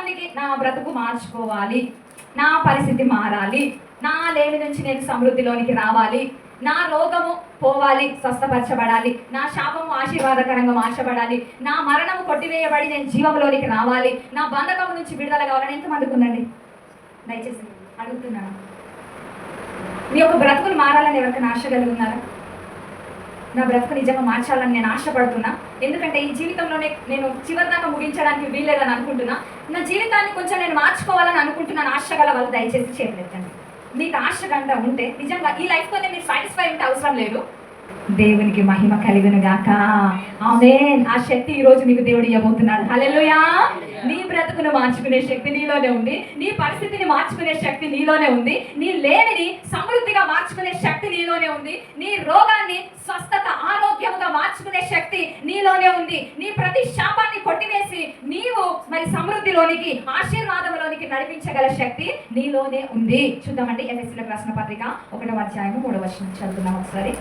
కొంతమందికి నా బ్రతుకు మార్చుకోవాలి, నా పరిస్థితి మారాలి, నా లేమి నుంచి నేను సమృద్ధిలోనికి రావాలి, నా రోగము పోవాలి, స్వస్థపరచబడాలి, నా శాపము ఆశీర్వాదకరంగా మార్చబడాలి, నా మరణము కొట్టివేయబడి నేను జీవంలోనికి రావాలి, నా బంధకం నుంచి విడుదల కావాలని ఎంతమందికి ఉందండి? దయచేసి అడుగుతున్నాను. మీ యొక్క బ్రతుకులు మారాలని ఎవరికైనా ఆశ కలిగి ఉన్నారా? నా బ్రతుకు నిజంగా మార్చాలని నేను ఆశపడుతున్నా. ఎందుకంటే ఈ జీవితంలోనే నేను చివరిదాకా ముగించడానికి వీల్లేదని అనుకుంటున్నా. నా జీవితాన్ని కొంచెం నేను మార్చుకోవాలని అనుకుంటున్నాను. ఆశ గల వాళ్ళు దయచేసి చేతులెత్తండి. మీకు ఆశ గంట ఉంటే, నిజంగా ఈ లైఫ్తోనే మీరు సాటిస్ఫై ఉంటే అవసరం లేదు. దేవునికి మహిమ కలుగును గాక. ఆమేన్. ఆ శక్తి ఈ రోజు మీకు దేవుడు ఇవ్వబోతున్నాడు. హల్లెలూయా. నీ బ్రతుకును మార్చుకునే శక్తి నీలోనే ఉంది, నీ పరిస్థితిని మార్చుకునే శక్తి నీలోనే ఉంది, నీ లేమిని సమృద్ధిగా మార్చుకునే శక్తి నీలోనే ఉంది, నీ రోగాన్ని స్వస్థత ఆరోగ్యముగా మార్చుకునే శక్తి నీలోనే ఉంది, నీ ప్రతి శాపాన్ని కొట్టివేసి నీవు మరి సమృద్ధిలోనికి ఆశీర్వాదంలోనికి నడిపించగల శక్తి నీలోనే ఉంది. చూద్దామండి, ఎఫెసీయులకు రాసిన పత్రిక 1వ అధ్యాయము 3వ వచనం చదువుతున్నాం ఒకసారి.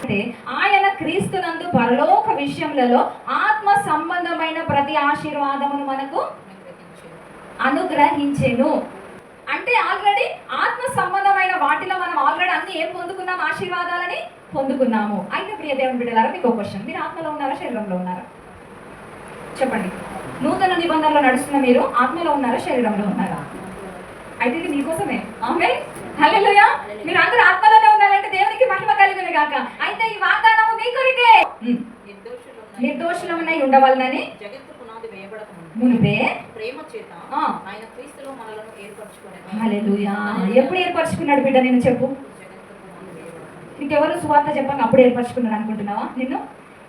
అంటే ఆయన క్రీస్తునందు పరలోక విషయములలో ఆత్మ సంబంధమైన ప్రతి ఆశీర్వాదమును మనకు అనుగ్రహించెను. అంటే ఆల్రెడీ ఆత్మ సంబంధమైన వాటిలో మనం ఆల్రెడీ అన్ని ఏం పొందుకున్నాం? ఆశీర్వాదాలని పొందుకున్నాము. అయితే ప్రియ దేవుని బిడ్డలారా, మీకు ఒక క్వశ్చన్. మీరు ఆత్మలో ఉన్నారా, శరీరంలో ఉన్నారా? చెప్పండి. నూతన నిబంధనలో నడుస్తున్న మీరు ఆత్మలో ఉన్నారా, శరీరంలో ఉన్నారా? అయితే ఇది మీకోసమే. ఆమేన్. హల్లెలూయా. మీరు అందరూ ఆత్మలోనే ఉన్నారంటే దేవునికి మహిమ కలుగును గాక. అయితే ఈ వాగ్దానము మీ కొరకే. నిర్దోషులమై ఉండవలనని మునిపే ప్రేమ చేత ఆయన క్రీస్తులో మనలను ఏర్పరచుకున్నాడు. హల్లెలూయా. ఎప్పుడు ఏర్పరచుకున్నాడు బిడ్డ? నేను చెప్పు. నీకెవరు సువార్త చెప్పంగా అప్పుడు ఏర్పరచుకున్నాడు అనుకుంటున్నావా? నిన్ను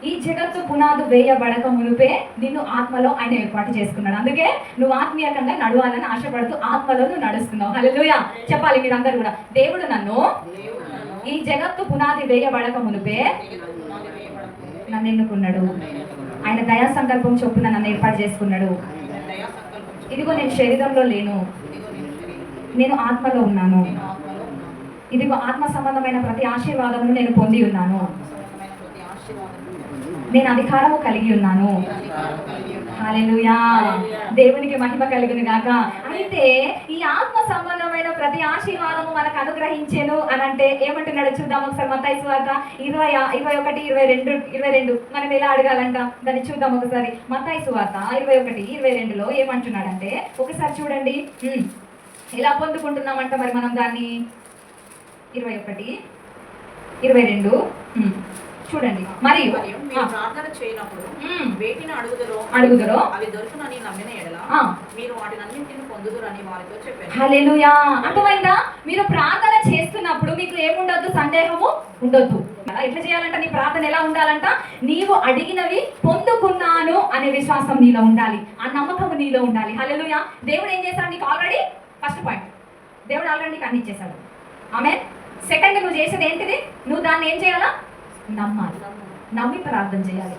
ఈ జగత్తు పునాదు వేయబడక మునిపే నిన్ను ఆత్మలో ఆయన ఏర్పాటు చేసుకున్నాడు. అందుకే నువ్వు ఆత్మీయంగా నడవాలని ఆశపడుతూ ఆత్మలో నువ్వు నడుస్తున్నావు. హల్లెలూయా. చెప్పాలి మీరందరూ కూడా. దేవుడు నన్ను ఈ జగత్తు పునాది వేయబడక మునిపే నన్ను ఎన్నుకున్నాడు. ఆయన దయా సంకల్పం చొప్పున నన్ను ఏర్పాటు చేసుకున్నాడు. ఇదిగో నేను శరీరంలో లేను, నేను ఆత్మలో ఉన్నాను. ఇదిగో ఆత్మ సంబంధమైన ప్రతి ఆశీర్వాదమును నేను పొంది ఉన్నాను. నేను అధికారము కలిగి ఉన్నాను. హల్లెలూయా. దేవునికి మహిమ కలుగును గాక. అయితే ఈ ఆత్మ సంబంధమైన ప్రతి ఆశీర్వాదము మనకు అనుగ్రహించెను అని అంటే ఏమంటున్నాడు చూద్దాం ఒకసారి. మత్తయి సువార్త 21:22 మనం ఎలా అడగాలంట దాన్ని చూద్దాం ఒకసారి. మత్తయి సువార్త 21:22లో ఏమంటున్నాడంటే ఒకసారి చూడండి. ఎలా పొందుకుంటున్నామంట మరి మనం దాన్ని? 21:22 చూడండి. మరియు ప్రార్థన చేయనప్పుడు వేటిని అడుగుదరో అవి దొరుకునని నమ్మిన ఎడల మీరు వాటినన్నింటిని పొందుదురని వారితో చెప్పారు. హల్లెలూయా. అర్థమైందా? మీరు ప్రార్థన చేస్తున్నప్పుడు మీకు ఏముండొద్దు? సందేహము ఉండొద్దు. ఎట్లా చేయాలంట? నీ ప్రార్థన ఎలా ఉండాలంట? నీవు అడిగినవి పొందుకున్నాను అనే విశ్వాసం నీలో ఉండాలి, ఆ నమ్మకం నీలో ఉండాలి. హల్లెలూయా. దేవుడు ఏం చేశాడు నీకు? ఆల్రెడీ ఫస్ట్ పాయింట్, దేవుడు ఆల్రెడీ నీకు అన్ని ఇచ్చేశాడు. ఆమేన్. సెకండ్, నువ్వు చేసేది ఏంటిది? నువ్వు దాన్ని ఏం చేయాలా? నమ్మాలి. నమ్మి ప్రార్థన చేయాలి.